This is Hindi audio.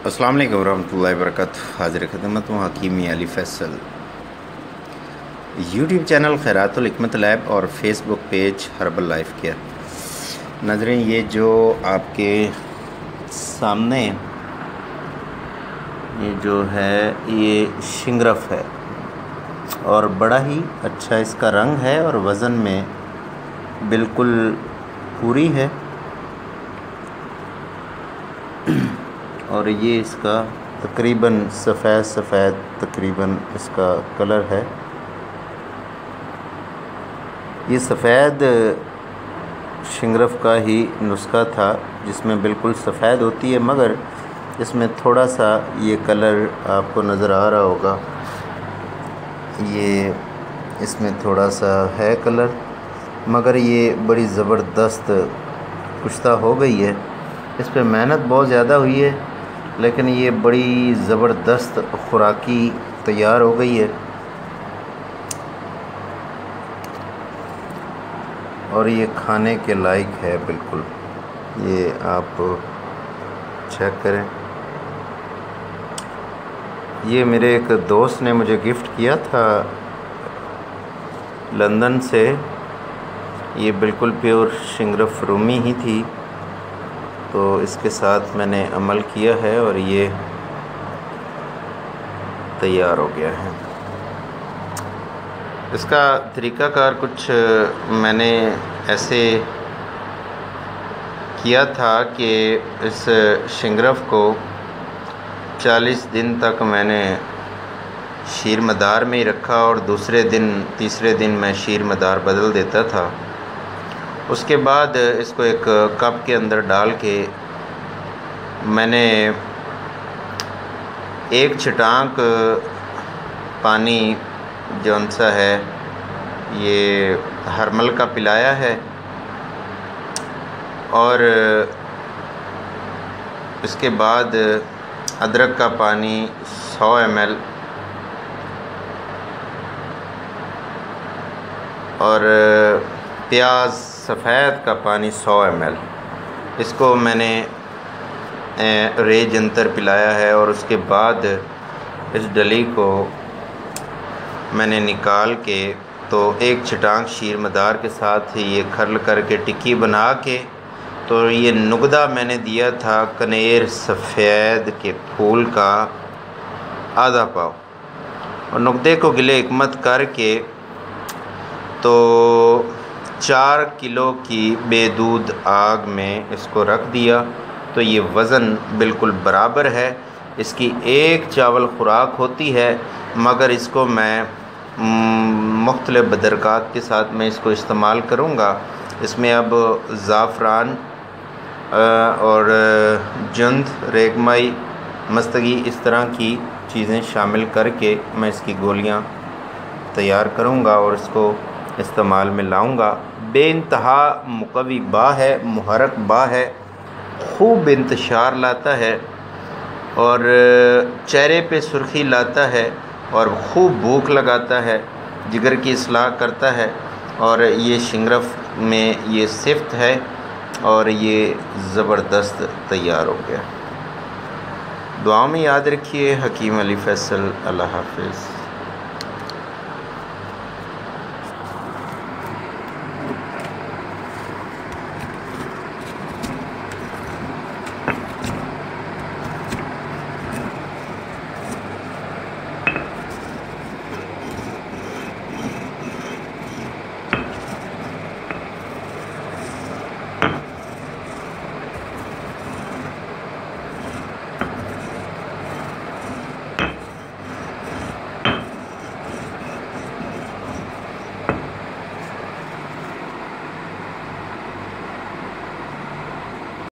अस्सलाम वालेकुम रहमतुल्लाहि व बरकातुहू। हाज़िर खिदमत हूँ Hakimi Ali Faisal. YouTube channel Khairatul Hikmat lab और Facebook page herbal life care. नाज़रीन, ये जो आपके सामने ये जो है ये शिंगरफ है और बड़ा ही अच्छा इसका रंग है और वज़न में बिल्कुल पूरी है। और ये इसका तकरीबन सफ़ेद तकरीबन इसका कलर है। ये सफ़ेद शिंगरफ का ही नुस्खा था जिसमें बिल्कुल सफ़ेद होती है, मगर इसमें थोड़ा सा ये कलर आपको नज़र आ रहा होगा। ये इसमें थोड़ा सा है कलर, मगर ये बड़ी ज़बरदस्त कुश्ता हो गई है। इस पर मेहनत बहुत ज़्यादा हुई है, लेकिन ये बड़ी ज़बरदस्त खुराकी तैयार हो गई है। और ये खाने के लायक है बिल्कुल। ये आप चेक करें। ये मेरे एक दोस्त ने मुझे गिफ्ट किया था लंदन से। ये बिल्कुल प्योर शिंगरफ रूमी ही थी, तो इसके साथ मैंने अमल किया है और ये तैयार हो गया है। इसका तरीक़ाकार कुछ मैंने ऐसे किया था कि इस शिंगरफ को 40 दिन तक मैंने शीर मदार में ही रखा और तीसरे दिन मैं शीर मदार बदल देता था। उसके बाद इसको एक कप के अंदर डाल के मैंने एक छटांक पानी जौन सा है ये हरमल का पिलाया है और इसके बाद अदरक का पानी 100 ml और प्याज सफ़ेद का पानी 100 ml इसको मैंने रेज अंतर पिलाया है। और उसके बाद इस डली को मैंने निकाल के तो एक छटांक शीर मदार के साथ ये खर्ल करके टिक्की बना के, तो ये नुगदा मैंने दिया था कनेर सफ़ेद के फूल का आधा पाव, और नुगदे को गिले हिकमत करके तो 4 किलो की बेदूध आग में इसको रख दिया। तो ये वज़न बिल्कुल बराबर है। इसकी एक चावल खुराक होती है, मगर इसको मैं मुख्तलिफ़ बदरकात के साथ मैं इसको इस्तेमाल करूँगा। इसमें अब ज़ाफ़रान और जंद, रेगमाई, मस्तगी, इस तरह की चीज़ें शामिल करके मैं इसकी गोलियाँ तैयार करूँगा और इसको इस्तेमाल में लाऊँगा। बेइंतहा मुक़व्वी बा है, मुहर्रक बा है, खूब इंतशार लाता है और चेहरे पे सुर्खी लाता है और खूब भूख लगाता है, जिगर की इस्लाह करता है। और ये शिंगरफ में ये सिफ्त है और ये ज़बरदस्त तैयार हो गया। दुआओं में याद रखिए। हकीम अली फैसल। अल्लाह हाफ़िज़।